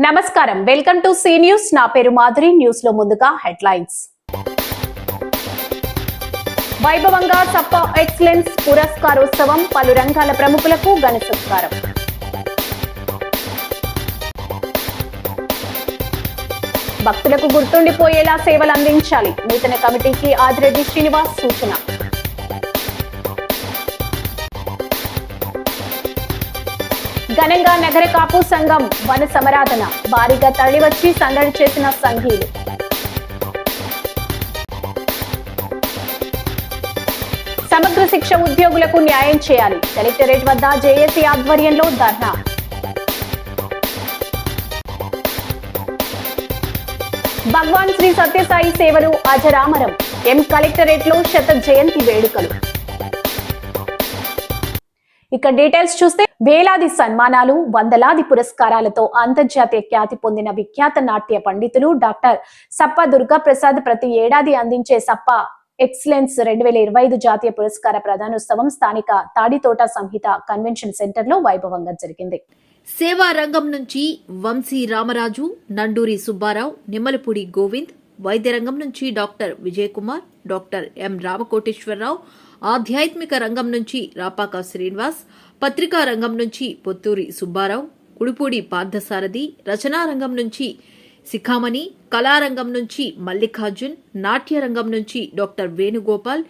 నమస్కారం, welcome to C news. నా పేరు మాధురి. న్యూస్ లో ముందుగా హెడ్లైన్స్. వైభవంగా సప్ప ఎక్సలెన్స్ పురస్కారోత్సవం, పలు రంగాల ప్రముఖులకు ఘన సత్కారం. భక్తులకు గుర్తుండిపోయేలా సేవలు అందించాలి, నూతన కమిటీకి ఆదిరెడ్డి శ్రీనివాస్ సూచన. ఘనంగా నగర కాపు సంఘం వన సమరాధన, భారీగా తరలివచ్చి సందడి చేసిన సంఘీయులు. సమగ్ర శిక్ష ఉద్యోగులకు న్యాయం చేయాలి, కలెక్టరేట్ వద్ద జేఏసీ ఆధ్వర్యంలో ధర్నా. భగవాన్ శ్రీ సత్యసాయి సేవలు అజరామరం, ఎం కలెక్టరేట్ లో శత జయంతి వేడుకలు. ఇక డీటెయిల్స్ చూస్తే, వేలాది సన్మానాలు, వందలాది పురస్కారాలతో అంతర్జాతీయ ఖ్యాతి పొందిన విఖ్యాత నాట్య పండితులు డాక్టర్ సప్ప దుర్గా ప్రసాద్ ప్రతి ఏడాది అందించే సప్ప ఎక్సలెన్స్ 2025 జాతీయ పురస్కార ప్రదానోత్సవం స్థానిక తాడితోట సంహిత కన్వెన్షన్ సెంటర్ లో వైభవంగా జరిగింది. సేవా రంగం నుంచి వంశీ రామరాజు, నండూరి సుబ్బారావు, నిమ్మలపూడి గోవింద్, వైద్య రంగం నుంచి doctor Vijay Kumar, doctor M Ramakoteswararao, ఆధ్యాత్మిక రంగం నుంచి రాపాక శ్రీనివాస్, పత్రికా రంగం నుంచి పొత్తూరి సుబ్బారావు, కుడుపూడి పార్థసారథి, రచనా రంగం నుంచి శిఖామణి, కళారంగం నుంచి మల్లికార్జున్, నాట్య రంగం నుంచి డాక్టర్ వేణుగోపాల్,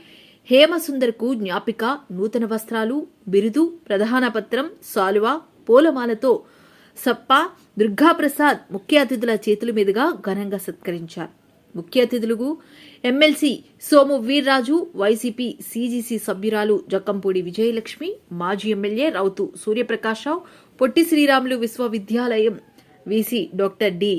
హేమసుందర్కు జ్ఞాపిక, నూతన వస్త్రాలు, బిరుదు, ప్రధాన పత్రం, సాలువా, పూలమాలతో సప్ప దుర్గాప్రసాద్ ముఖ్య అతిథుల చేతుల మీదుగా ఘనంగా సత్కరించారు. ముఖ్య అతిథులకు MLC Somu Veerraju, YCP CGC సభ్యురాలు జక్కంపూడి విజయలక్ష్మి, మాజీ ఎమ్మెల్యే రౌతు సూర్యప్రకాశరావు, పొట్టి శ్రీరాములు విశ్వవిద్యాలయం వీసీ డాక్టర్ డి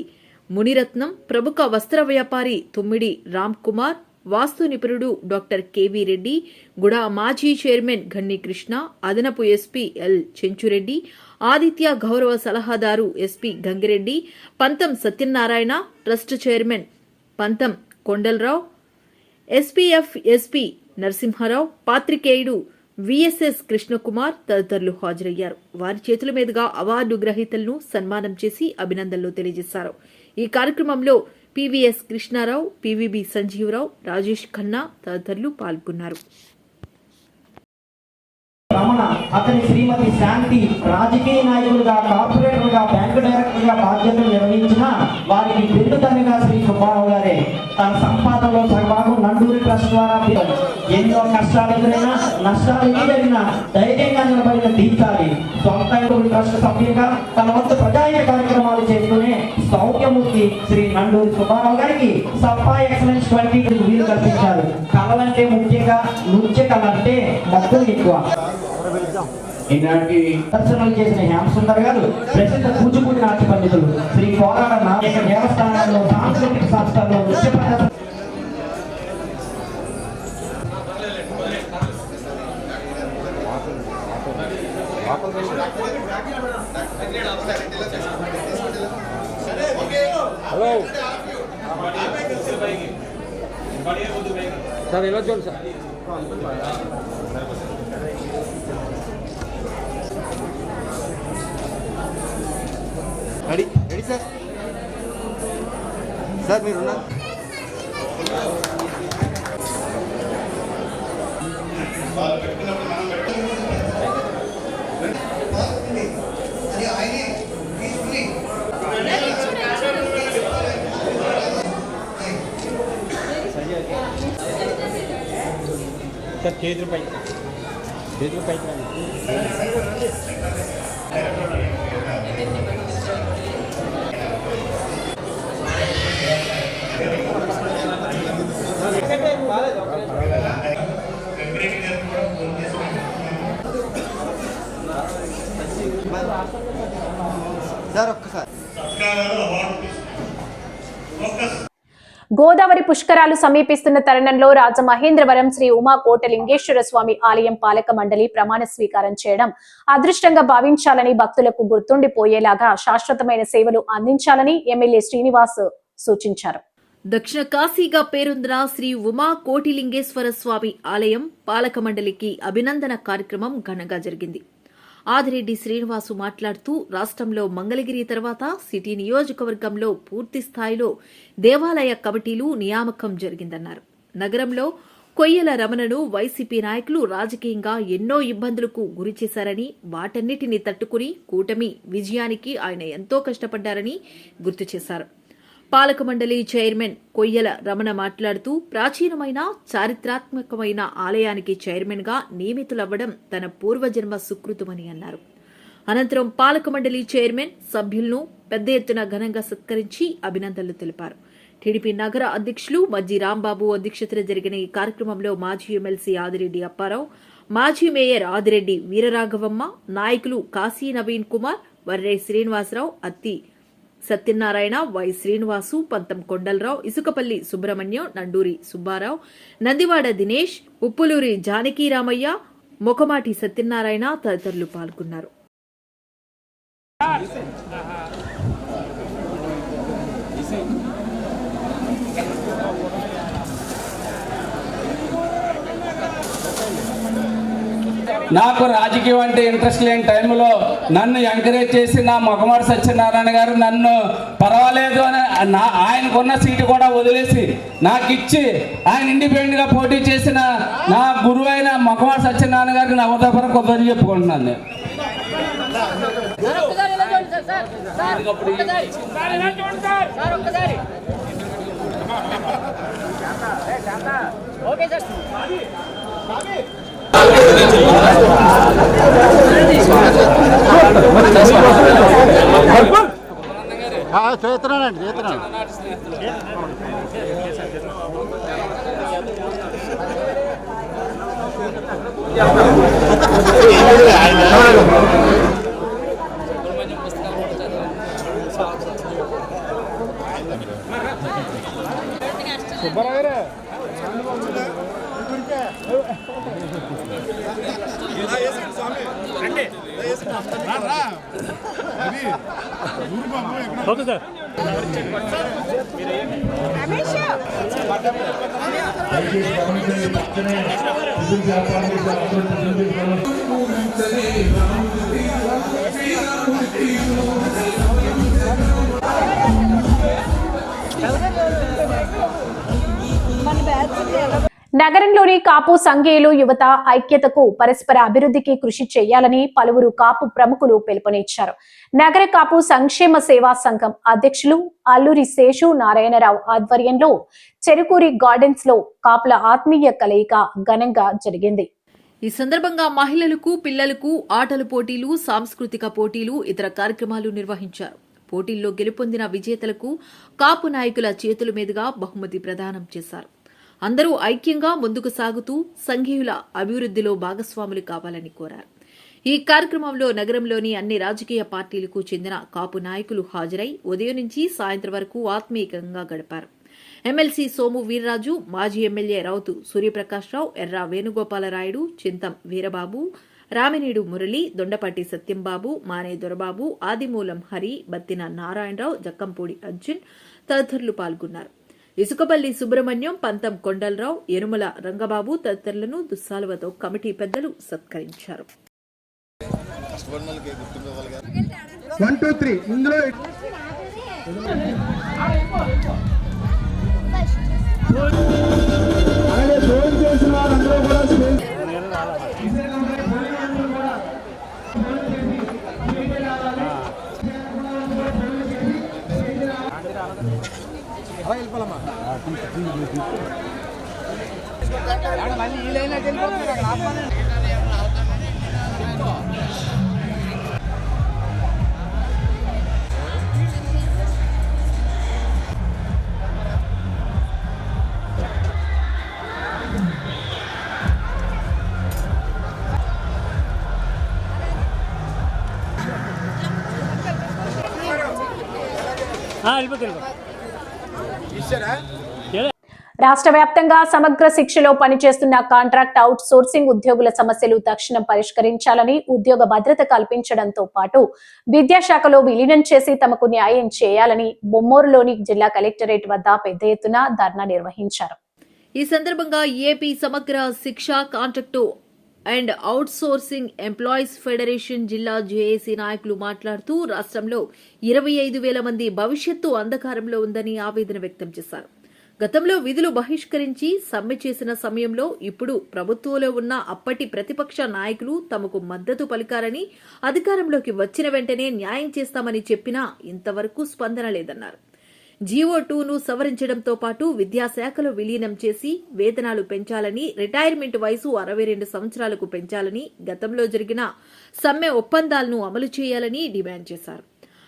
మునిరత్నం, ప్రముఖ వస్త్ర వ్యాపారి తుమ్మిడి రామ్ కుమార్, వాస్తు నిపుణుడు డాక్టర్ కెవి రెడ్డి, గుడా మాజీ చైర్మన్ గన్ని కృష్ణ, అదనపు ఎస్పీ ఎల్ చెంచురెడ్డి, ఆదిత్య గౌరవ సలహాదారు ఎస్పీ గంగిరెడ్డి, పంతం Satyanarayana, trust chairman Pantham Kondalarao, SPF SP Narasimharao, పాత్రికేయుడు విఎస్ఎస్ కృష్ణకుమార్ తదితరులు హాజరయ్యారు. వారి చేతుల మీదుగా అవార్డు గ్రహీతలను సన్మానం చేసి అభినందనలు తెలియజేశారు. ఈ కార్యక్రమంలో పివిఎస్ కృష్ణారావు, పివిబి సంజీవరావు, రాజేష్ ఖన్నా తదితరులు పాల్గొన్నారు. రమణ, అతని శ్రీమతి శాంతి రాజకీయ నాయకులుగా, కార్పొరేటర్గా, బ్యాంకు డైరెక్టర్గా బాధ్యతలు నిర్వహించిన వారికి పెరుగుతనిగా శ్రీ సుబ్బారావు గారే తన సంపాదనలో సగభాగం నండూరి ట్రస్ట్ ద్వారా ఎన్నో కష్టాలు ఎదురైనా, నష్టాలు ఎదురైనా ధైర్యంగా నిలబడిన తీర్చాలి. సొంత ట్రస్ట్ సభ్యులుగా తన వంతు ప్రజాహిత కార్యక్రమాలు చేస్తూనే సౌఖ్యమూర్తి శ్రీ నండూరి సుబ్బారావు గారికి సప్పా ఎక్సలెన్స్ 20 వీలు కల్పించారు. కళలంటే ముఖ్యంగా నృత్య కళ అంటే మక్కువ ఎక్కువ. ఈనాటికి దర్శనం చేసిన హేమసుందర్ గారు ప్రసిద్ధ కూచిపూడి నాట్య పండితులు. శ్రీ కోరాడ నాయక దేవస్థానంలో సాంస్కృతిక సంస్థల్లో నృత్య ప్రదర్శన. హలో సార్, ఎలా చూడండి సార్. Ready sir. సార్ మీరు ఉన్నారు. సార్ చేతులు పైకి సార్ ఒక్కసారి. గోదావరి పుష్కరాలు సమీపిస్తున్న తరుణంలో రాజమహేంద్రవరం శ్రీ ఉమా కోటలింగేశ్వర స్వామి ఆలయం పాలక మండలి ప్రమాణ స్వీకారం చేయడం అదృష్టంగా భావించాలని, భక్తులకు గుర్తుండిపోయేలాగా శాశ్వతమైన సేవలు అందించాలని ఎమ్మెల్యే శ్రీనివాస్ సూచించారు. దక్షిణ కాశీగా పేరొందిన శ్రీ ఉమా కోటిలింగేశ్వర స్వామి ఆలయం పాలక మండలికి అభినందన కార్యక్రమం ఘనంగా జరిగింది. ఆదిరెడ్డి శ్రీనివాసు మాట్లాడుతూ రాష్ట్రంలో మంగళగిరి తర్వాత సిటీ నియోజకవర్గంలో పూర్తి స్థాయిలో దేవాలయ కమిటీలు నియామకం జరిగిందన్నారు. నగరంలో కొయ్యల రమణను వైసీపీ నాయకులు రాజకీయంగా ఎన్నో ఇబ్బందులకు గురిచేశారని, వాటన్నిటిని తట్టుకుని కూటమి విజయానికి ఆయన ఎంతో కష్టపడ్డారని గుర్తు చేశారు. పాలక మండలి చైర్మన్ కొయ్యల రమణ మాట్లాడుతూ ప్రాచీనమైన చారిత్రాత్మకమైన ఆలయానికి చైర్మన్ గా నియమితులవ్వడం తన పూర్వజన్మ సుకృతమని అన్నారు. అనంతరం పాలక మండలి చైర్మన్ సభ్యులను పెద్ద ఎత్తున ఘనంగా సత్కరించి అభినందనలు తెలిపారు. టీడీపీ నగర అధ్యక్షులు మజ్జి రాంబాబు అధ్యక్షతన జరిగిన ఈ కార్యక్రమంలో మాజీ ఎమ్మెల్సీ ఆదిరెడ్డి అప్పారావు, మాజీ మేయర్ ఆదిరెడ్డి వీరరాఘవమ్మ, నాయకులు కాశీ నవీన్ కుమార్, వర్రే శ్రీనివాసరావు, అత్తి సత్యనారాయణ, వై శ్రీనివాసు, పంతం కొండలరావు, ఇసుకపల్లి సుబ్రహ్మణ్యం, నండూరి సుబ్బారావు, నందివాడ దినేష్, ఉప్పులూరి జానకీరామయ్య, మొకమాటి సత్యనారాయణ తదితరులు పాల్గొన్నారు. నాకు రాజకీయం అంటే ఇంట్రెస్ట్ లేని టైంలో నన్ను ఎంకరేజ్ చేసి నా మొకమాటి సత్యనారాయణ గారు నన్ను పర్వాలేదు అని ఆయనకున్న సీటు కూడా వదిలేసి నాకు ఇచ్చి ఆయన ఇండిపెండెంట్గా పోటీ చేసిన నా గురువు అయిన మొకమాటి సత్యనారాయణ గారికి నా ఉదయపరం కొద్దిగా చెప్పుకుంటున్నాను నేను. చేస్తున్నానండి చేస్తున్నాను. Okay sir. నగరంలోని కాపు సంఘీయులు యువత ఐక్యతకు పరస్పర అభివృద్ధికి కృషి చేయాలని పలువురు కాపు ప్రముఖులు పిలుపునిచ్చారు. నగర కాపు సంక్షేమ సేవా సంఘం అధ్యక్షులు అల్లూరి శేషు నారాయణరావు ఆధ్వర్యంలో చెరుకూరి గార్డెన్స్ లో కాపుల ఆత్మీయ కలయిక ఘనంగా జరిగింది. ఈ సందర్భంగా మహిళలకు, పిల్లలకు ఆటల పోటీలు, సాంస్కృతిక పోటీలు, ఇతర కార్యక్రమాలు నిర్వహించారు. పోటీల్లో గెలుపొందిన విజేతలకు కాపు నాయకుల చేతుల మీదుగా బహుమతి ప్రదానం చేశారు. అందరూ ఐక్యంగా ముందుకు సాగుతూ సంఘీయుల అభివృద్ధిలో భాగస్వాములు కావాలని కోరారు. ఈ కార్యక్రమంలో నగరంలోని అన్ని రాజకీయ పార్టీలకు చెందిన కాపు నాయకులు హాజరై ఉదయం నుంచి సాయంత్రం వరకు ఆత్మీయంగా గడిపారు. ఎమ్మెల్సీ సోము వీర్రాజు, మాజీ ఎమ్మెల్యే రౌతు సూర్యప్రకాశ్రావు, ఎర్రా వేణుగోపాలరాయుడు, చింతం వీరబాబు, రామినీడు మురళి, దొండపాటి సత్యంబాబు, మానే దొరబాబు, ఆదిమూలం హరి, బత్తిన నారాయణరావు, జక్కంపూడి అర్జున్ తదితరులు పాల్గొన్నారు. ఇసుకపల్లి సుబ్రహ్మణ్యం, పంతం కొండలరావు, ఎనుమల రంగబాబు తదితరులను దుస్సాలువతో కమిటీ పెద్దలు సత్కరించారు. 1 2 3 ఇందులో అలాగే జోన్ చేసిన వారందరూ కూడా వెళ్ళిపోమ్మా. రాష్ట్ర వ్యాప్తంగా సమగ్ర శిక్షలో పనిచేస్తున్న కాంట్రాక్ట్ అవుట్ సోర్సింగ్ ఉద్యోగుల సమస్యలు తక్షణం పరిష్కరించాలని, ఉద్యోగ భద్రత కల్పించడంతో పాటు విద్యాశాఖలో విలీనం చేసి తమకు న్యాయం చేయాలని బొమ్మూరులోని జిల్లా కలెక్టరేట్ వద్ద పెద్ద ఎత్తున ధర్నా నిర్వహించారు. ఈ సందర్భంగా ఏపీ సమగ్ర శిక్ష contract and outsourcing employees federation జిల్లా జేఏసీ నాయకులు మాట్లాడుతూ రాష్ట్రంలో 25,000 మంది భవిష్యత్తు అంధకారంలో ఉందని ఆవేదన వ్యక్తం చేశారు. గతంలో విధులు బహిష్కరించి సమ్మె చేసిన సమయంలో ఇప్పుడు ప్రభుత్వంలో ఉన్న అప్పటి ప్రతిపక్ష నాయకులు తమకు మద్దతు పలికారని, అధికారంలోకి వచ్చిన వెంటనే న్యాయం చేస్తామని చెప్పినా ఇంతవరకు స్పందన లేదన్నారు. GO2ను సవరించడంతో పాటు విద్యాశాఖలో విలీనం చేసి వేతనాలు పెంచాలని, రిటైర్మెంట్ వయసు 62 సంవత్సరాలకు పెంచాలని, గతంలో జరిగిన సమ్మె ఒప్పందాలను అమలు చేయాలని డిమాండ్ చేశారు.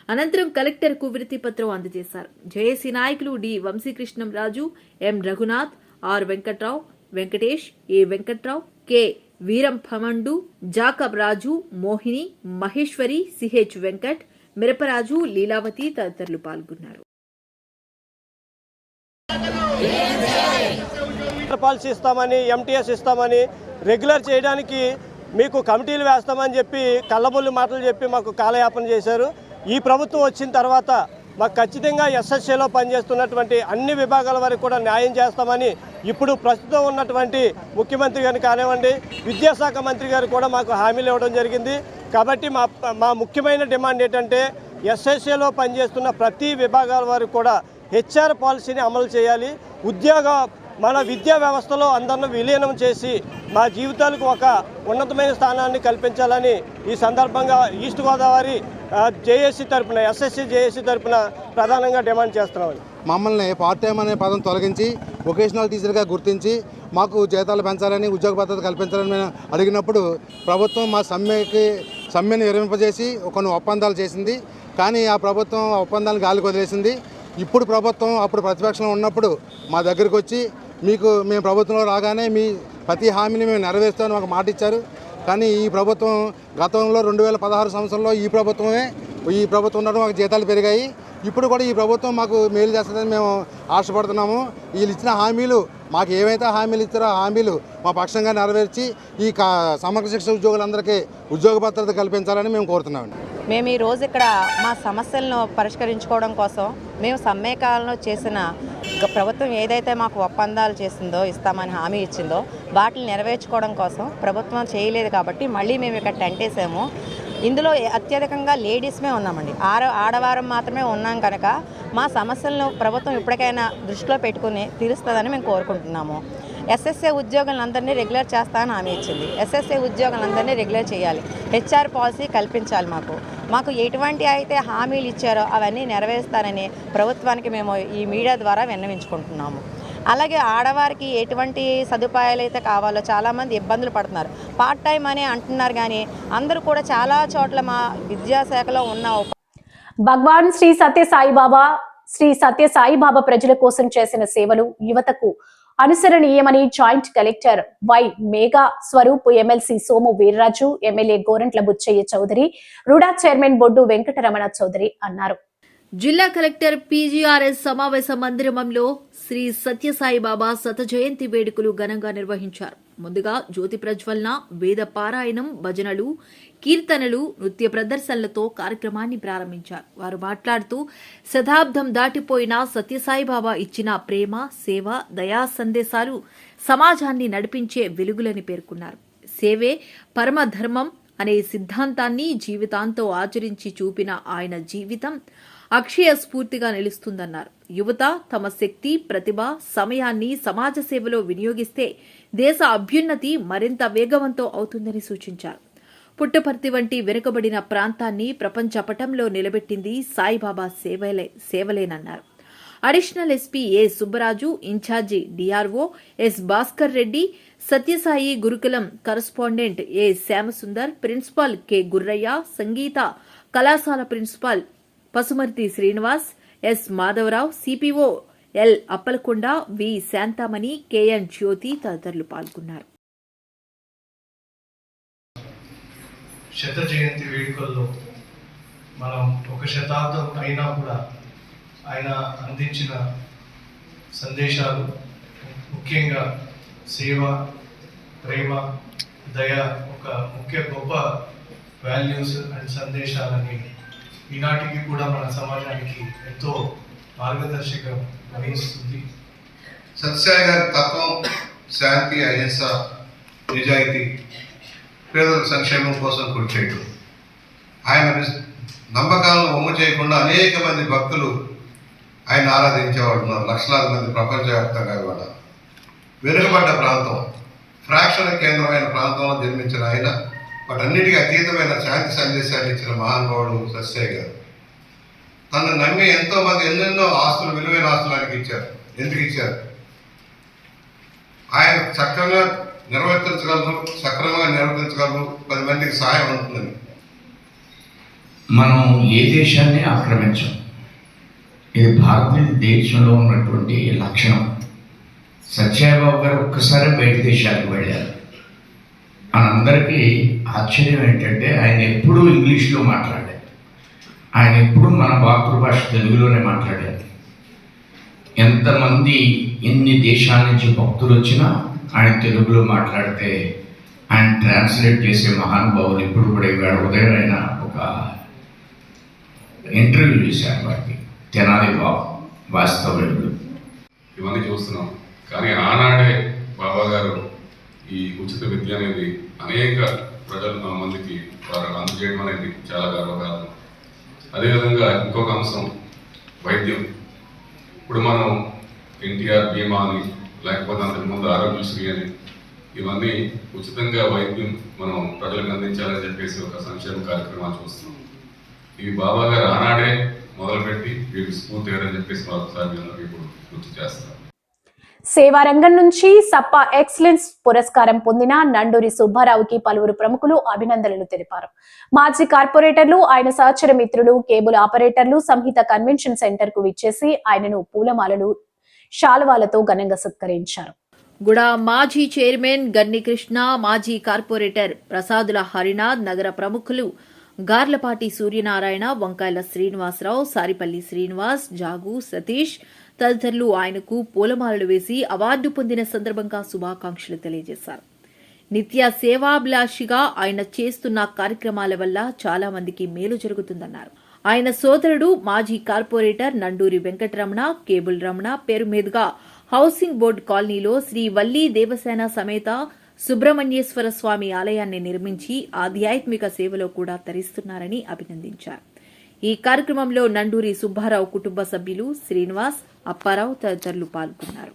అనంతరం కలెక్టర్కు వినతి పత్రం అందజేశారు. జేఏసీ నాయకులు D Vamsikrishnamraju, M Raghunath, R Venkatrao, Venkatesh, A Venkatrao, K Veerambhamandu, Jacob Raju, Mohini, Maheswari, CH Venkat, Miraparaju, Leelavathi తదితరులు పాల్గొన్నారు. పాలసీ ఇస్తామని, MTS ఇస్తామని, రెగ్యులర్ చేయడానికి మీకు కమిటీలు వేస్తామని చెప్పి కళ్ళబొల్లి మాటలు చెప్పి మాకు కాలయాపన చేశారు. ఈ ప్రభుత్వం వచ్చిన తర్వాత మాకు ఖచ్చితంగా SSAలో పనిచేస్తున్నటువంటి అన్ని విభాగాల వరకు కూడా న్యాయం చేస్తామని ఇప్పుడు ప్రస్తుతం ఉన్నటువంటి ముఖ్యమంత్రి గారిని కానివ్వండి, విద్యాశాఖ మంత్రి గారు కూడా మాకు హామీలు ఇవ్వడం జరిగింది. కాబట్టి మా ముఖ్యమైన డిమాండ్ ఏంటంటే SSAలో పనిచేస్తున్న ప్రతి విభాగాల వరకు కూడా HR పాలసీని అమలు చేయాలి. మన విద్యా వ్యవస్థలో అందరిని విలీనం చేసి మా జీవితాలకు ఒక ఉన్నతమైన స్థానాన్ని కల్పించాలని ఈ సందర్భంగా ఈస్ట్ గోదావరి జేఏసీ తరఫున, SSC జేఏసీ తరఫున ప్రధానంగా డిమాండ్ చేస్తున్నాం. మమ్మల్ని పార్ట్ టైం అనే పదం తొలగించి వొకేషనల్ టీచర్గా గుర్తించి మాకు జీతాలు పెంచాలని, ఉద్యోగ భద్రత కల్పించాలని మేము అడిగినప్పుడు ప్రభుత్వం మా సమ్మెను విరమింపజేసి కొన్ని ఒప్పందాలు చేసింది. కానీ ఆ ప్రభుత్వం ఒప్పందాలను గాలికి వదిలేసింది. ఇప్పుడు ప్రభుత్వం అప్పుడు ప్రతిపక్షంలో ఉన్నప్పుడు మా దగ్గరికి వచ్చి మేము ప్రభుత్వంలో రాగానే మీ ప్రతి హామీని మేము నెరవేరుస్తామని మాకు మాట ఇచ్చారు. కానీ ఈ ప్రభుత్వం గతంలో 2016 సంవత్సరంలో ఈ ప్రభుత్వం ఉండడం మాకు జీతాలు పెరిగాయి. ఇప్పుడు కూడా ఈ ప్రభుత్వం మాకు మేలు చేస్తుందని మేము ఆశపడుతున్నాము. వీళ్ళు ఇచ్చిన హామీలు, మాకు ఏవైతే హామీలు ఇచ్చారో ఆ హామీలు మా పక్షంగా నెరవేర్చి ఈ సమగ్ర శిక్ష ఉద్యోగులందరికీ ఉద్యోగ భద్రత కల్పించాలని మేము కోరుతున్నామండి. మేము ఈ రోజు ఇక్కడ మా సమస్యలను పరిష్కరించుకోవడం కోసం మేము సమ్మె కాలంలో చేసిన ప్రభుత్వం ఏదైతే మాకు ఒప్పందాలు చేసిందో, ఇస్తామని హామీ ఇచ్చిందో వాటిని నెరవేర్చుకోవడం కోసం ప్రభుత్వం చేయలేదు కాబట్టి మళ్ళీ మేము ఇక్కడ టెంట్ వేసాము. ఇందులో అత్యధికంగా లేడీస్మే ఉన్నామండి. ఆడవారం మాత్రమే ఉన్నాం కనుక మా సమస్యలను ప్రభుత్వం ఇప్పటికైనా దృష్టిలో పెట్టుకుని తీరుస్తుందని మేము కోరుకుంటున్నాము. SSA ఉద్యోగులందరినీ రెగ్యులర్ చేస్తానని హామీ ఇచ్చింది. SSA ఉద్యోగులందరినీ రెగ్యులర్ చేయాలి. HR పాలసీ కల్పించాలి. మాకు ఎటువంటి అయితే హామీలు ఇచ్చారో అవన్నీ నెరవేరుస్తారని ప్రభుత్వానికి మేము ఈ మీడియా ద్వారా విన్నవించుకుంటున్నాము. అలాగే ఆడవారికి ఎటువంటి సదుపాయాలు అయితే కావాలో చాలామంది ఇబ్బందులు పడుతున్నారు. పార్ట్ టైం అని అంటున్నారు, కానీ అందరూ కూడా చాలా చోట్ల మా విద్యాశాఖలో ఉన్న భగవాన్ శ్రీ సత్య సాయిబాబా ప్రజల కోసం చేసిన సేవలు యువతకు అనుసరణీయమని joint collector Y Megha Swaroop, MLC Somu Veerraju, MLA Gorantla Butchaiah Chowdary, RUDA chairman Boddu Venkataramana Chowdary అన్నారు. జిల్లా కలెక్టర్ PGRS సమావేశ మందిరంలో శ్రీ సత్యసాయిబాబా శత జయంతి వేడుకలు ఘనంగా నిర్వహించారు. ముందుగా జ్యోతి ప్రజ్వలన, వేద పారాయణం, భజనలు, కీర్తనలు, నృత్య ప్రదర్శనలతో కార్యక్రమాన్ని ప్రారంభించారు. వారు మాట్లాడుతూ శతాబ్దం దాటిపోయిన సత్యసాయిబాబా ఇచ్చిన ప్రేమ, సేవ, దయా సందేశాలు సమాజాన్ని నడిపించే వెలుగులని పేర్కొన్నారు. సేవే పరమధర్మం అనే సిద్ధాంతాన్ని జీవితాంతో ఆచరించి చూపిన ఆయన జీవితం అక్షయ స్ఫూర్తిగా నిలుస్తుందన్నారు. యువత తమ శక్తి, ప్రతిభ, సమయాన్ని సమాజ సేవలో వినియోగిస్తే దేశ అభ్యున్నతి మరింత వేగవంతం అవుతుందని సూచించారు. పుట్టపర్తి వంటి వెనుకబడిన ప్రాంతాన్ని ప్రపంచ పటంలో నిలబెట్టింది సాయిబాబా సేవలేనన్నారు. Additional SP A Subbaraju, in charge DRO S Bhaskar Reddy, Sathyasai Gurukulam correspondent A Shyamasundar, principal K Gurraiah, సంగీత కళాశాల principal Pasumarthi Srinivas, S Madhavarao, CPO L Appalakonda, V Shanthamani, KN Jyothi తదితరులు పాల్గొన్నారు. శత జయంతి వేడుకల్లో మనం ఒక శతాబ్దం అయినా కూడా ఆయన అందించిన సందేశాలు, ముఖ్యంగా సేవ, ప్రేమ, దయ ఒక గొప్ప వాల్యూస్ అండ్ సందేశాలని ఈనాటికి కూడా మన సమాజానికి ఎంతో మార్గదర్శకం వహిస్తుంది. సత్యసాయి గారి తత్వం, శాంతి, అహింస, నిజాయితీ పేదల సంక్షేమం కోసం కృషి చేయడం. ఆయన నమ్మకాలను వమ్ము చేయకుండా అనేక మంది భక్తులు ఆయన ఆరాధించేవాడు ఉన్నారు. లక్షలాది మంది ప్రపంచవ్యాప్తంగా కూడా. వెనుకబడ్డ ప్రాంతం, ఫ్రాక్షణ కేంద్రమైన ప్రాంతంలో జన్మించిన ఆయన వాటన్నిటికీ అతీతమైన శాంతి సందేశాన్ని ఇచ్చిన మహానుభావుడు సత్యసాయి గారు. తను నమ్మి ఎంతోమంది ఎన్నెన్నో ఆస్తులు, విలువైన ఆస్తులు ఆయనకి ఇచ్చారు. ఎందుకు ఇచ్చారు? ఆయన చక్కగా నిర్వర్తించగలరు, సక్రమంగా నిర్వర్తించగలరు, 10 మందికి సహాయం ఉంటుందని. మనం ఏ దేశాన్ని ఆక్రమించాం. ఇది భారతదేశంలో ఉన్నటువంటి లక్షణం. సత్యసాయిబాబు గారు ఒక్కసారి బయట దేశాలకు వెళ్ళారు. మనందరికీ ఆశ్చర్యం ఏంటంటే ఆయన ఎప్పుడూ ఇంగ్లీష్లో మాట్లాడారు. ఆయన ఎప్పుడూ మన మాతృభాష తెలుగులోనే మాట్లాడారు. ఎంతమంది ఎన్ని దేశాల నుంచి భక్తులు వచ్చినా ఆయన తెలుగులో మాట్లాడితే ఆయన ట్రాన్స్లేట్ చేసే మహానుభావులు ఇప్పుడు కూడా ఇవాళ ఉదయం ఆయన ఒక ఇంటర్వ్యూ చేశారు వారికి. తెనాలి బాబు వాస్తవ్యుడు. ఇవన్నీ చూస్తున్నాం. కానీ ఆనాడే బాబా గారు ఈ ఉచిత విద్య అనేది అనేక ప్రజల మందికి వారు అందజేయడం అనేది చాలా గర్వకారణం. అదేవిధంగా ఇంకొక అంశం వైద్యం. ఇప్పుడు మనం ఎన్టీఆర్ బీమా అని, లేకపోతే అంతకుముందు ఆరోగ్యశ్రీ అని, ఇవన్నీ ఉచితంగా వైద్యం మనం ప్రజలకు అందించాలని చెప్పేసి ఒక సంక్షేమ కార్యక్రమాలు చూస్తున్నాం. ఇవి బాబా గారు ఆనాడే మొదలుపెట్టి వీరికి స్ఫూర్తిగారని చెప్పేసి మరొకసారి అందరికీ ఇప్పుడు గుర్తు చేస్తారు. సేవా రంగం నుంచి సప్పా ఎక్సలెన్స్ పురస్కారం పొందిన నండూరి సుబ్బారావుకి పలువురు ప్రముఖులు అభినందనలు తెలిపారు. మాజీ కార్పొరేటర్లు, ఆయన సహచర మిత్రులు, కేబుల్ ఆపరేటర్లు సంహిత కన్వెన్షన్ సెంటర్ కు విచ్చేసి ఆయనను పూలమాలలు, శాలువాలతో ఘనంగా సత్కరించారు. గుడా మాజీ చైర్మన్ గన్ని కృష్ణ, మాజీ కార్పొరేటర్ ప్రసాదుల హరినాథ్, నగర ప్రముఖులు గార్లపాటి సూర్యనారాయణ, వంకాయల శ్రీనివాసరావు, సారిపల్లి శ్రీనివాస్, జాగు సతీష్ తదితరులు ఆయనకు పూలమాలలు వేసి అవార్డు పొందిన సందర్భంగా శుభాకాంక్షలు తెలియజేశారు. నిత్య సేవాభిలాషిగా ఆయన చేస్తున్న కార్యక్రమాల వల్ల చాలా మందికి మేలు జరుగుతుందన్నారు. ఆయన సోదరుడు మాజీ కార్పొరేటర్ నండూరి వెంకటరమణ, కేబుల్ రమణ పేరు మీదుగా హౌసింగ్ బోర్డు కాలనీలో శ్రీ వల్లీ దేవసేన సమేత సుబ్రహ్మణ్యేశ్వర స్వామి ఆలయాన్ని నిర్మించి ఆధ్యాత్మిక సేవలో కూడా తరిస్తున్నారని అభినందించారు. ఈ కార్యక్రమంలో నండూరి సుబ్బారావు కుటుంబ సభ్యులు శ్రీనివాస్, అప్పారావు తదితరులు పాల్గొన్నారు.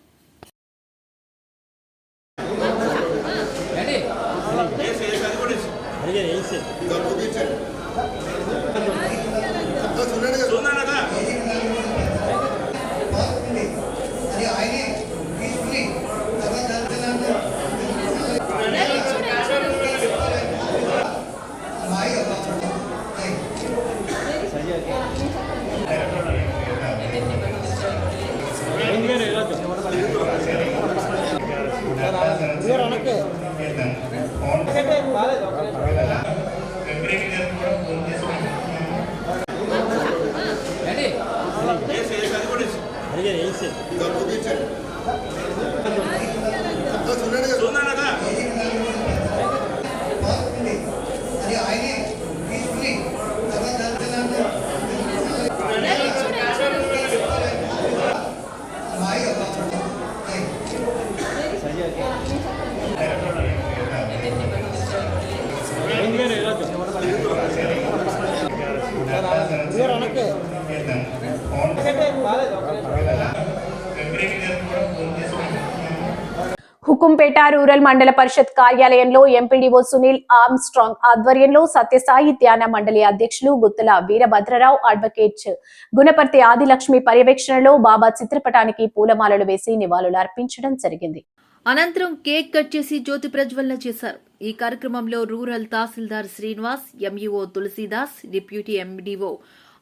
హుకుంపేట రూరల్ మండల పరిషత్ కార్యాలయంలో ఎంపీడీఓ సునీల్ ఆర్మ్స్ట్రాంగ్ ఆధ్వర్యంలో సత్యసాయి ధ్యాన మండలి అధ్యక్షులు గుత్తుల వీరభద్రరావు, అడ్వకేట్ గుణపర్తి ఆదిలక్ష్మి పర్యవేక్షణలో బాబా చిత్రపటానికి పూలమాలలు వేసి నివాళులు అర్పించడం జరిగింది. అనంతరం కేక్ కట్ చేసి జ్యోతి ప్రజ్వలన చేశారు. ఈ కార్యక్రమంలో rural tahsildar Srinivas, MEO Tulasidas, deputy MDO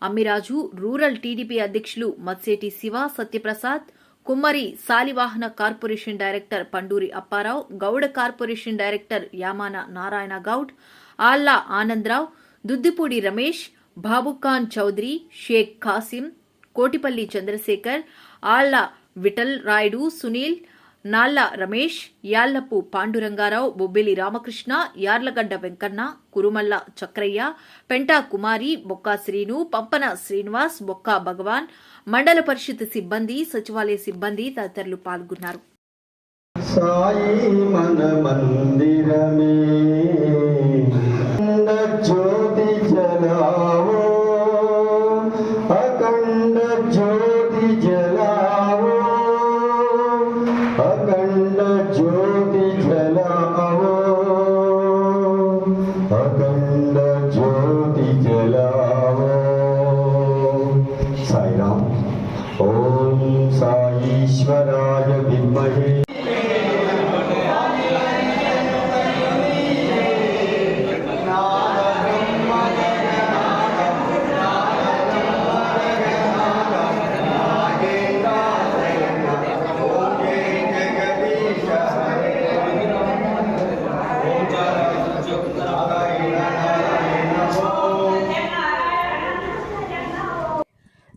Ammiraju, rural TDP అధ్యక్షులు Matseti Siva, Satyaprasad, Kummari Salivahana corporation director Panduri Apparao, Gowda corporation director Yamana Narayana Goud, Alla Anandarao, Duddipudi Ramesh, Babukhan Chowdary, Sheikh Khasim, Kotipalli Chandrasekhar, Alla Vittal Rayudu, Sunil, Nalla Ramesh, Yallapu Pandurangarao, Bobbili Ramakrishna, Yarlagadda Venkanna, Kurumalla Chakraiah, Penta Kumari, Bokka Srinu, Pampana Srinivas, Bokka Bhagavan, mandal parishad సిబ్బంది, సచివాలయ సిబ్బంది తదితరులు పాల్గొన్నారు. సాయి మన మందిరమే अखंड ज्योति जलाओ। साई राम। ओम साईश्वराय विद्महे।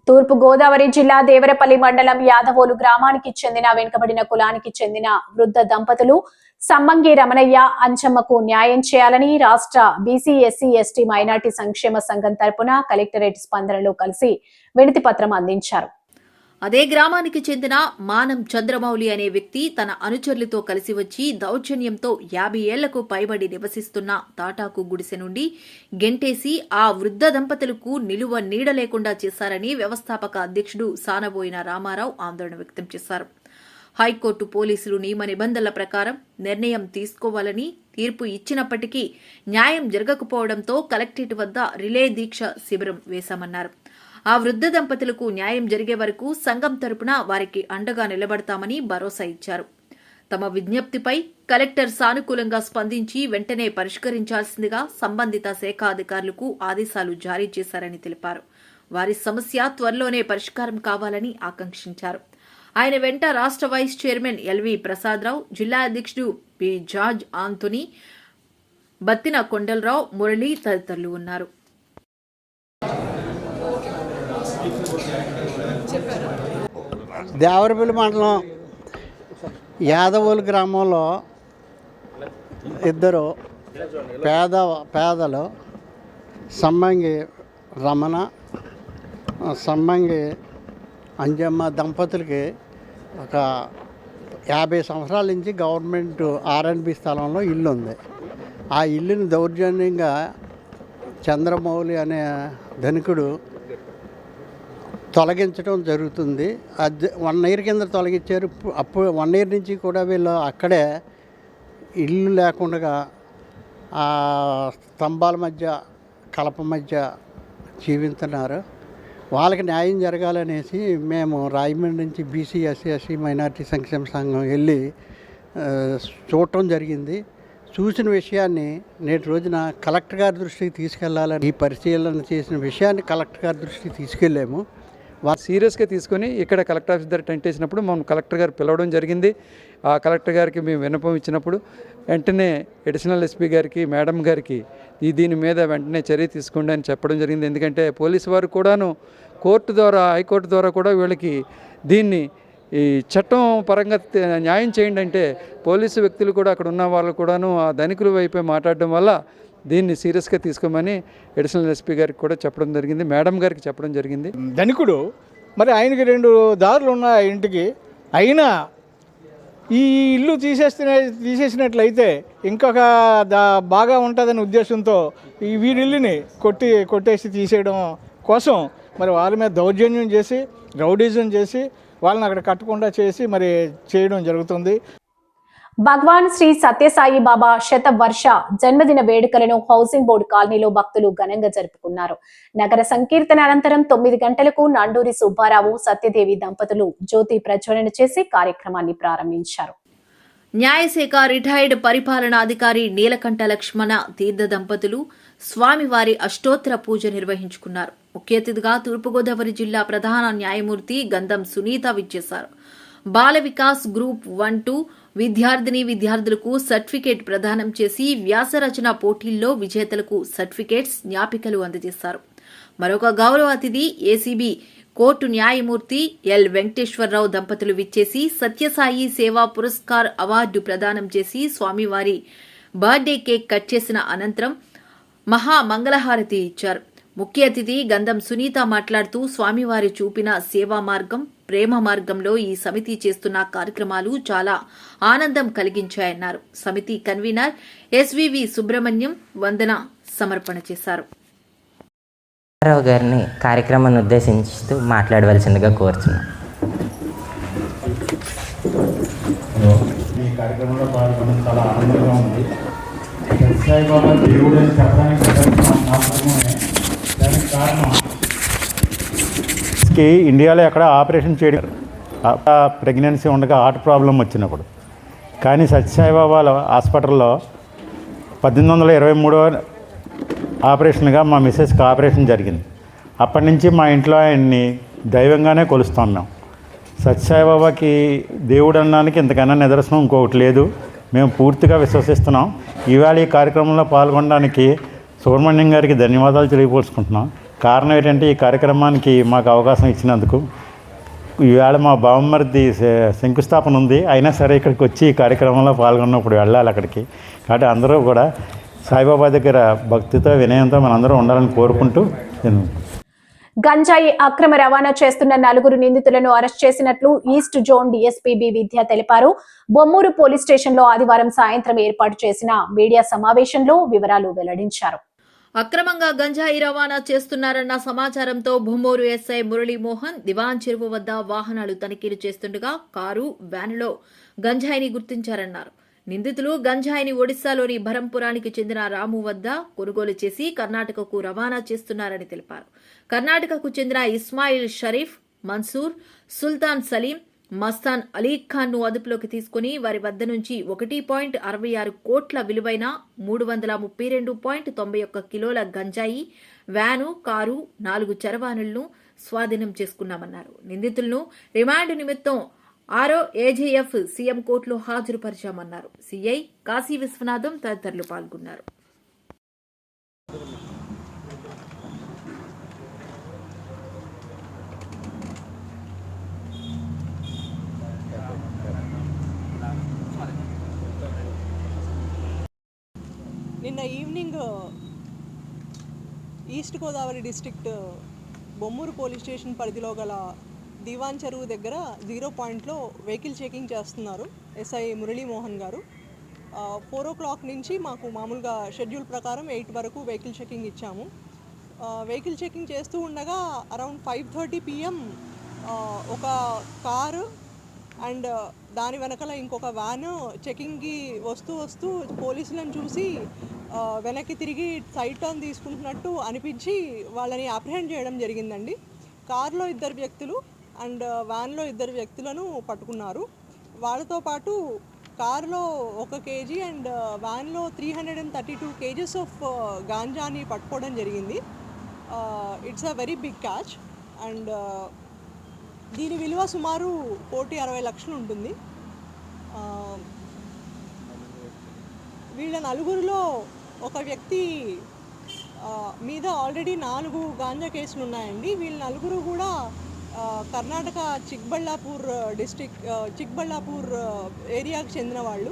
తూర్పు గోదావరి జిల్లా దేవరపల్లి మండలం యాదవోలు గ్రామానికి చెందిన వెనుకబడిన కులానికి చెందిన వృద్ధ దంపతులు సమ్మంగి రమణయ్య అంచమ్మకు న్యాయం చేయాలని రాష్ట్ర బీసీ ఎస్సీ ఎస్టీ మైనార్టీ సంక్షేమ సంఘం తరపున కలెక్టరేట్ స్పందనలో కలిసి వినతి పత్రం అందించారు. అదే గ్రామానికి చెందిన మానం చంద్రమౌళి అనే వ్యక్తి తన అనుచరులతో కలిసి వచ్చి దౌర్జన్యంతో 50 ఏళ్లకు పైబడి నివసిస్తున్న తాటాకు గుడిసె నుండి గెంటేసి ఆ వృద్ధ దంపతులకు నిలువ నీడ లేకుండా చేశారని వ్యవస్థాపక అధ్యక్షుడు సానబోయిన రామారావు ఆందోళన వ్యక్తం చేశారు. హైకోర్టు పోలీసులు నియమ నిబంధనల ప్రకారం నిర్ణయం తీసుకోవాలని తీర్పు ఇచ్చినప్పటికీ న్యాయం జరగకపోవడంతో కలెక్టరేట్ వద్ద రిలే దీక్ష శిబిరం వేశామన్నారు. ఆ వృద్ధ దంపతులకు న్యాయం జరిగే వరకు సంఘం తరపున వారికి అండగా నిలబడతామని భరోసా ఇచ్చారు. తమ విజ్ఞప్తిపై కలెక్టర్ సానుకూలంగా స్పందించి వెంటనే పరిష్కరించాల్సిందిగా సంబంధిత శాఖ అధికారులకు ఆదేశాలు జారీ చేశారని తెలిపారు. వారి సమస్య త్వరలోనే పరిష్కారం కావాలని ఆకాంక్షించారు. ఆయన వెంట రాష్ట్ర వైస్ చైర్మన్ ఎల్వి ప్రసాదరావు, జిల్లా అధ్యక్షుడు P George Antony, Battina Kondalarao, Murali తదితరులు ఉన్నారు. దేవరపల్లి మండలం యాదవోలు గ్రామంలో ఇద్దరు పేదలు సమ్మంగి రమణ, సమ్మంగి అంజమ్మ దంపతులకి ఒక 50 సంవత్సరాల నుంచి గవర్నమెంట్ R&B స్థలంలో ఇల్లు ఉంది. ఆ ఇల్లుని దౌర్జన్యంగా చంద్రమౌళి అనే ధనికుడు తొలగించడం జరుగుతుంది. 1 ఇయర్ కింద తొలగించారు. అప్పుడు 1 ఇయర్ నుంచి కూడా వీళ్ళు అక్కడే ఇల్లు లేకుండా ఆ స్తంభాల మధ్య కలప మధ్య జీవిస్తున్నారు. వాళ్ళకి న్యాయం జరగాలనేసి మేము రాయమండ్రి నుంచి బీసీ ఎస్సీ ఎస్టీ మైనార్టీ సంక్షేమ సంఘం వెళ్ళి చూడటం జరిగింది. చూసిన విషయాన్ని నేటి రోజున కలెక్టర్ గారి దృష్టికి తీసుకెళ్లాలని ఈ పరిశీలన చేసిన విషయాన్ని కలెక్టర్ గారి దృష్టికి తీసుకెళ్ళాము. సీరియస్గా తీసుకొని ఇక్కడ కలెక్టర్ ఆఫీస్ దగ్గర టెంట్ వేసినప్పుడు మనం కలెక్టర్ గారు పిలవడం జరిగింది. ఆ కలెక్టర్ గారికి మేము విన్నపం ఇచ్చినప్పుడు వెంటనే అడిషనల్ ఎస్పీ గారికి, మేడం గారికి దీని మీద వెంటనే చర్య తీసుకోండి అని చెప్పడం జరిగింది. ఎందుకంటే పోలీసు వారు కూడాను కోర్టు ద్వారా, హైకోర్టు ద్వారా కూడా వీళ్ళకి దీన్ని ఈ చట్టం పరంగా న్యాయం చేయండి అంటే పోలీసు వ్యక్తులు కూడా అక్కడ ఉన్న వాళ్ళు కూడాను ఆ ధనికుల వైపే మాట్లాడడం వల్ల దీన్ని సీరియస్గా తీసుకోమని అడిషనల్ ఎస్పీ గారికి కూడా చెప్పడం జరిగింది, మేడం గారికి చెప్పడం జరిగింది. ధనికుడు మరి ఆయనకి 2 దారులు ఉన్నాయి ఇంటికి, అయినా ఈ ఇల్లు తీసేసినట్లయితే ఇంకొక బాగా ఉంటుందనే ఉద్దేశంతో ఈ వీరిల్లుని కొట్టేసి తీసేయడం కోసం మరి వాళ్ళ మీద దౌర్జన్యం చేసి, రౌడీజం చేసి వాళ్ళని అక్కడ కట్టకుండా చేసి మరి చేయడం జరుగుతుంది. భగవాన్ శ్రీ సత్యసాయి బాబా శతవర్ష జన్మదిన వేడుకలను హౌసింగ్ బోర్డు కాలనీలో భక్తులు ఘనంగా జరుపుకున్నారు. నగర సంకీర్తన అనంతరం 9 గంటలకు నండూరి సుబ్బారావు, సత్యదేవి దంపతులు జ్యోతి ప్రజ్వలన చేసి కార్యక్రమాన్ని ప్రారంభించారు. న్యాయశాఖ రిటైర్డ్ పరిపాలనాధికారి నీలకంఠ లక్ష్మణ తీర్థ దంపతులు స్వామివారి అష్టోత్తర పూజ నిర్వహించుకున్నారు. ముఖ్య అతిథిగా తూర్పుగోదావరి జిల్లా ప్రధాన న్యాయమూర్తి గంధం సునీత విచ్చేశారు. బాల వికాస్ గ్రూప్ 1-2 విద్యార్థులకు సర్టిఫికేట్ ప్రదానం చేసి వ్యాసరచన పోటీల్లో విజేతలకు సర్టిఫికేట్స్, జ్ఞాపికలు అందజేశారు. మరొక గౌరవ అతిథి ఏసీబీ కోర్టు న్యాయమూర్తి ఎల్ వెంకటేశ్వరరావు దంపతులు విచ్చేసి సత్యసాయి సేవా పురస్కార్ అవార్డు ప్రదానం చేసి స్వామివారి బర్త్డే కేక్ కట్ చేసిన అనంతరం మహా మంగళహారతి ఇచ్చారు. ముఖ్య అతిథి గంధం సునీత మాట్లాడుతూ స్వామివారి చూపిన సేవా మార్గం, ప్రేమ మార్గంలో ఈ సమితి చేస్తున్న కార్యక్రమాలు చాలా ఆనందం కలిగించాయన్నారు. సమితి కన్వీనర్ ఎస్వివి సుబ్రహ్మణ్యం వందన సమర్పణ చేశారు. రావు గారిని కార్యక్రమాన్ని ఉద్దేశిస్తూ మాట్లాడవలసిందిగా కోరుతున్నాం. ఈ కార్యక్రమంలో పాల్గొనడం చాలా ఆనందంగా ఉంది. సత్యసాయిబాబా దేవుడు అని చెప్పడానికి మాత్రమే. దానికి కారణం ఇండియాలో ఎక్కడ ఆపరేషన్ చేయడం, ప్రెగ్నెన్సీ ఉండగా హార్ట్ ప్రాబ్లం వచ్చినప్పుడు. కానీ సత్యసాయిబాబా హాస్పిటల్లో 1823 ఆపరేషన్గా మా మిస్సెస్కి ఆపరేషన్ జరిగింది. అప్పటి నుంచి మా ఇంట్లో ఆయన్ని దైవంగానే కొలుస్తాం మేము. సత్యసాయిబాబాకి దేవుడు అనడానికి ఇంతకన్నా నిదర్శనం ఇంకొకటి లేదు. మేము పూర్తిగా విశ్వసిస్తున్నాం. ఇవాళ ఈ కార్యక్రమంలో పాల్గొనడానికి సుబ్రహ్మణ్యం గారికి ధన్యవాదాలు తెలియపరుచుకుంటున్నాం. కారణం ఏంటంటే ఈ కార్యక్రమానికి మాకు అవకాశం ఇచ్చినందుకు. ఈవేళ మా బావమరిది శంకుస్థాపన ఉంది, అయినా సరే ఇక్కడికి వచ్చి ఈ కార్యక్రమంలో పాల్గొన్నప్పుడు వెళ్ళాలి అక్కడికి. కాబట్టి అందరూ కూడా సాయిబాబా దగ్గర భక్తితో వినయంతో మనందరూ ఉండాలని కోరుకుంటూ గంజాయి అక్రమ రవాణా చేస్తున్న 4 నిందితులను అరెస్ట్ చేసినట్లు ఈస్ట్ జోన్ డీఎస్పీ బి విద్య తెలిపారు. బొమ్మూరు పోలీస్ స్టేషన్ లో ఆదివారం సాయంత్రం ఏర్పాటు చేసిన మీడియా సమావేశంలో వివరాలు వెల్లడించారు. అక్రమంగా గంజాయి రవాణా చేస్తున్నారన్న సమాచారంతో బొమ్మూరు ఎస్ఐ మురళీమోహన్ దివాన్ చెరువు వద్ద వాహనాలు తనిఖీలు చేస్తుండగా కారు, వ్యానులో గంజాయిని గుర్తించారన్నారు. నిందితులు గంజాయిని ఒడిశాలోని బరంపురానికి చెందిన రాము వద్ద కొనుగోలు చేసి కర్ణాటకకు రవాణా చేస్తున్నారని తెలిపారు. కర్ణాటకకు చెందిన ఇస్మాయిల్ షరీఫ్, మన్సూర్, సుల్తాన్ సలీం, మస్తాన్ అలీ ఖాన్ ను అదుపులోకి తీసుకుని వారి వద్ద నుంచి 1.66 కోట్ల విలువైన 332.91 కిలోల గంజాయి, వ్యాను, కారు, 4 చరవాణులను స్వాధీనం చేసుకున్నామన్నారు. నిందితులను రిమాండ్ నిమిత్తం 6 ఏజీఎఫ్ సీఎం కోర్టులో హాజరుపరిచామన్నారు. సీఐ కాశీ విశ్వనాథం తదితరులు పాల్గొన్నారు. నిన్న evening east Godavari district Bommuru police station పరిధిలో గల దివాన్ చెరువు దగ్గర 0 పాయింట్లో వెహికల్ చెకింగ్ చేస్తున్నారు ఎస్ఐ మురళీమోహన్ గారు. 4 o'clock నుంచి మాకు మామూలుగా షెడ్యూల్ ప్రకారం 8 వరకు వెహికల్ చెకింగ్ ఇచ్చాము. వెహికల్ చెకింగ్ చేస్తూ ఉండగా అరౌండ్ 5:30 PM ఒక కారు అండ్ దాని వెనకాల ఇంకొక వ్యాన్ చెకింగ్కి వస్తూ పోలీసులను చూసి వెనక్కి తిరిగి సైడ్ టర్న్ తీసుకుంటున్నట్టు అనిపించి వాళ్ళని అప్రహెండ్ చేయడం జరిగిందండి. కారులో 2 వ్యక్తులు అండ్ వ్యాన్లో 2 వ్యక్తులను పట్టుకున్నారు. వాళ్ళతో పాటు కారులో 1 kg అండ్ వ్యాన్లో 332 kgs ఆఫ్ గాంజాని పట్టుకోవడం జరిగింది. It's a very big catch and దీని విలువ సుమారు 1,60 లక్షలు ఉంటుంది. వీళ్ళ 4గురిలో ఒక వ్యక్తి మీద ఆల్రెడీ 4 గాంజా కేసులు ఉన్నాయండి. వీళ్ళ 4గురు కూడా కర్ణాటక చిక్బళ్ళాపూర్ డిస్ట్రిక్ట్ చిక్బళ్ళాపూర్ ఏరియాకి చెందిన వాళ్ళు.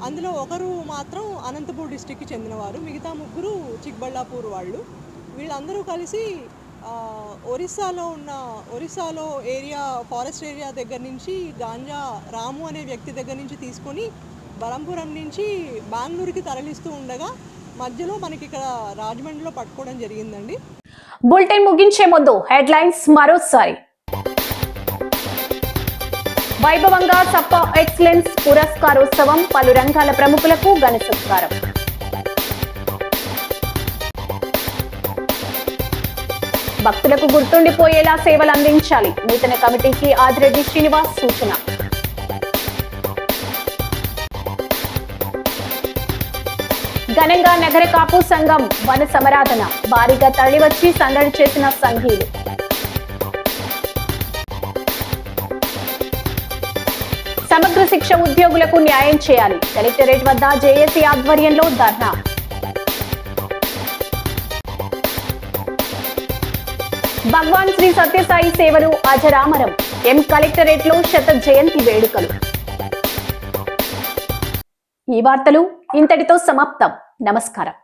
అందులో ఒకరు మాత్రం అనంతపూర్ డిస్ట్రిక్ట్కి చెందినవారు, మిగతా 3 చిక్బళ్ళాపూర్ వాళ్ళు. వీళ్ళందరూ కలిసి ఒరిస్సాలో ఏరియా ఫారెస్ట్ ఏరియా దగ్గర నుంచి గాంజా రాము అనే వ్యక్తి దగ్గర నుంచి తీసుకొని బరంపురం నుంచి బెంగళూరుకి తరలిస్తూ ఉండగా మధ్యలో మనకి ఇక్కడ రాజమండ్రిలో పట్టుకోవడం జరిగిందండి. బులెటిన్ ముగించే ముందు హెడ్లైన్స్ మరోసారి. వైభవంగా సప్ప ఎక్సలెన్స్ పురస్కారోత్సవం, పలు రంగాల ప్రముఖులకు ఘన సత్కారం. భక్తులకు గుర్తుండిపోయేలా సేవలు అందించాలి, నూతన కమిటీకి ఆదిరెడ్డి శ్రీనివాస్ సూచన. ఘనంగా నగర కాపు సంఘం వన సమరాధన, భారీగా తరలివచ్చి సందడి చేసిన సంఘీయులు. సమగ్ర శిక్ష ఉద్యోగులకు న్యాయం చేయాలి, కలెక్టరేట్ వద్ద జేఏసీ ఆధ్వర్యంలో ధర్నా. భగవాన్ శ్రీ సత్యసాయి సేవలు అజరామరం, ఎం కలెక్టరేట్ లో 100వ జయంతి వేడుకలు. ఈ వార్తలు ఇంతటితో సమాప్తం. నమస్కారం.